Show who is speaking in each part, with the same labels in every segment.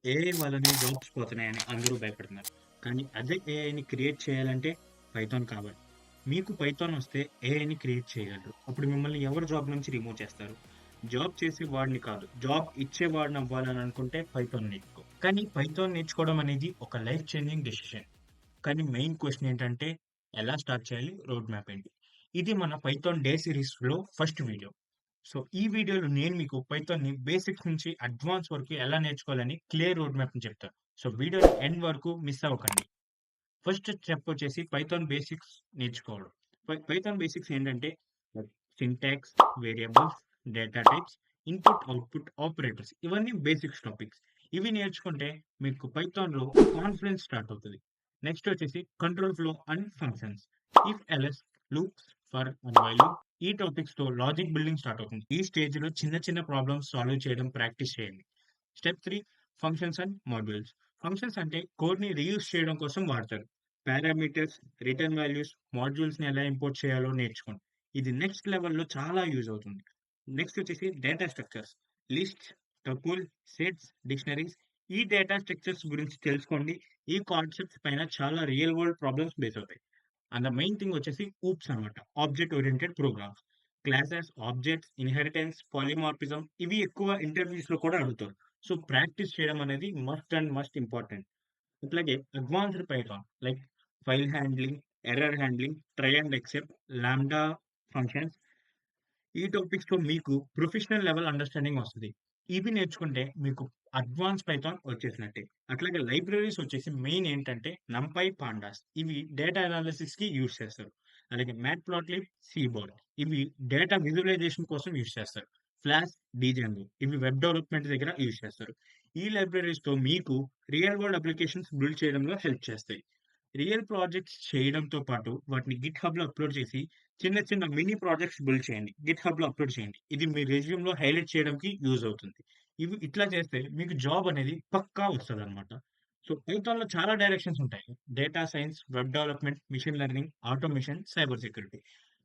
Speaker 1: AI వల్లనే jobs పోతున్నాయని అందరూ భయపడుతున్నారు. కానీ అదే ఏఐని క్రియేట్ చేయాలంటే పైథాన్ కావాలి. మీకు పైథాన్ వస్తే ఏఐని క్రియేట్ చేయగలరు. అప్పుడు మిమ్మల్ని ఎవరు జాబ్ నుంచి రిమూవ్ చేస్తారు? జాబ్ చేసేవాడిని కాదు. జాబ్ ఇచ్చేవాడిని అవ్వాలని అనుకుంటే పైథాన్ నేర్చుకో. కానీ పైథాన్ నేర్చుకోవడం అనేది ఒక లైఫ్ చేంజింగ్ డెసిషన్. కానీ మెయిన్ క్వెషన్ ఏంటంటే ఎలా స్టార్ట్ చేయాలి? రోడ్ మ్యాప్ ఏంటి? ఇది మన పైథాన్ డే సిరీస్‌లో ఫస్ట్ వీడియో. సో, ఈ వీడియోలో నేను మీకు పైథాన్‌ని బేసిక్స్ నుంచి అడ్వాన్స్ వరకు ఎలా నేర్చుకోవాలని క్లియర్ రోడ్ మ్యాప్‌ని చెప్తాను. సో, వీడియోని ఎండ్ వరకు మిస్ అవ్వకండి. ఫస్ట్ స్టెప్ వచ్చేసి పైథాన్ బేసిక్స్ నేర్చుకోవడం. పైథాన్ బేసిక్స్ ఏంటంటే syntax, variables, data types, input, output, operators ఇవన్నీ బేసిక్స్ టాపిక్స్. ఇవి నేర్చుకుంటే మీకు పైథాన్‌లో కాన్ఫిడెన్స్ స్టార్ట్ అవుతది. నెక్స్ట్ వచ్చేసి control flow and functions. If, else, loops, for and while ఈ టాపిక్స్‌తో లాజిక్ బిల్డింగ్ స్టార్ట్ అవుతుంది. ఈ స్టేజ్‌లో చిన్న చిన్న ప్రాబ్లమ్స్ సాల్వ్ చేయడం ప్రాక్టీస్ చేయండి. Step 3 functions and modules. Functions అంటే కోడ్‌ని రీయూజ్ చేయడం కోసం వాడతారు. పారామీటర్స్, రిటర్న్ వాల్యూస్, మాడ్యూల్స్‌ని ఎలా ఇంపోర్ట్ చేయాలో నేర్చుకోండి. ఇది నెక్స్ట్ లెవెల్‌లో చాలా యూజ్ అవుతుంది. నెక్స్ట్ వచ్చేసి data structures. Lists, tuple, sets, dictionaries ఈ డేటా స్ట్రక్చర్స్ గురించి తెలుసుకోండి. ఈ కాన్సెప్ట్స్ పైన చాలా రియల్ వరల్డ్ ప్రాబ్లమ్స్ బేస్ అవుతాయి. అండ్ ద మెయిన్ థింగ్ వచ్చేసి ఊప్స్ అన్నమాట. Object oriented programs. Classes, objects, inheritance, polymorphism ఇవి ఎక్కువ ఇంటర్వ్యూస్‌లో కూడా అడుగుతారు. సో, ప్రాక్టీస్ చేయడం అనేది మస్ట్ అండ్ మస్ట్ ఇంపార్టెంట్. అట్లాగే advanced Python like file handling, error handling, try and except, lambda functions ఈ టాపిక్స్‌లో మీకు ప్రొఫెషనల్ లెవెల్ అండర్‌స్టాండింగ్ వస్తది. ఇవి నేర్చుకుంటే మీకు అడ్వాన్స్ పైథాన్ వచ్చేసినట్టే. అట్లాగే లైబ్రరీస్ వచ్చేసి మెయిన్ ఏంటంటే నంపై, పాండాస్ ఇవి డేటా అనాలిసిస్‌కి యూజ్ చేస్తారు. అలాగే మ్యాట్‌ప్లాట్‌లిబ్, సీబార్ ఇవి డేటా విజువలైజేషన్ కోసం యూజ్ చేస్తారు. ఫ్లాష్, డీజెంగో ఇవి వెబ్ డెవలప్‌మెంట్ దగ్గర యూజ్ చేస్తారు. ఈ లైబ్రరీస్‌తో మీకు రియల్ వరల్డ్ అప్లికేషన్స్ బిల్డ్ చేయడంలో హెల్ప్ చేస్తాయి. రియల్ ప్రాజెక్ట్స్ చేయడంతో పాటు వాటిని గిట్‌హబ్‌లో అప్‌లోడ్ చేసి చిన్న చిన్న మినీ ప్రాజెక్ట్స్ బిల్డ్ చేయండి. గిట్‌హబ్‌లో అప్‌లోడ్ చేయండి. ఇది మీ రెజ్యూమ్‌లో హైలైట్ చేయడానికి యూజ్ అవుతుంది. ఇవి ఇట్లా చేస్తే మీకు జాబ్ అనేది పక్కా వస్తదనమాట. సో, పైథాన్‌లో చాలా డైరెక్షన్స్ ఉంటాయి. Data science, web development, machine learning, automation, cyber security.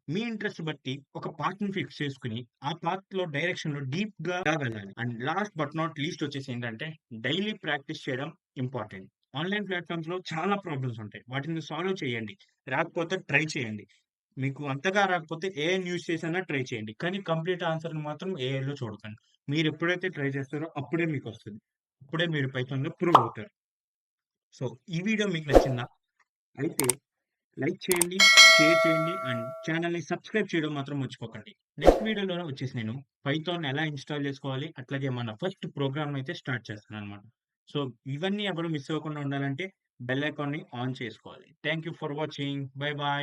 Speaker 1: మీ ఇంట్రెస్ట్ బట్టి ఒక పాత్‌ని ఫిక్స్ చేసుకొని, ఆ పాత్‌లో డైరెక్షన్‌లో డీప్‌గా వెళ్ళాలి. And last but not least వచ్చేసి ఏంటంటే డైలీ ప్రాక్టీస్ చేయడం ఇంపార్టెంట్. ఆన్‌లైన్ ప్లాట్‌ఫార్మ్స్‌లో చాలా ప్రాబ్లమ్స్ ఉంటాయి. వాటిని సాల్వ్ చేయండి. రాకపోతే ట్రై చేయండి. మీకు అంతగా రాకపోతే ఏఐని యూజ్ చేసైనా ట్రై చేయండి. కానీ కంప్లీట్ ఆన్సర్‌ని మాత్రం ఏఐలో చూడకండి. మీరెప్పుడైతే ట్రై చేస్తారో అప్పుడే మీకొస్తది. అప్పుడే మీరు పైథాన్‌లో ప్రూవ్ అవుతారు. సో, ఈ వీడియో మీకు నచ్చిందా? అయితే లైక్ చేయండి, షేర్ చేయండి అండ్ ఛానెల్‌ని సబ్స్క్రైబ్ చేయడం మాత్రం మర్చిపోకండి. నెక్స్ట్ వీడియోలో వచ్చేసి నేను పైథాన్ ఎలా ఇన్‌స్టాల్ చేసుకోవాలి, అట్లాగే మన ఫస్ట్ ప్రోగ్రామ్‌నయితే స్టార్ట్ చేస్తాననమాట. సో, ఇవన్నీ ఎవరు మిస్ అవ్వకుండా ఉండాలంటే బెల్ ఐకాన్‌ని ఆన్ చేసుకోవాలి. Thank you for watching. By by.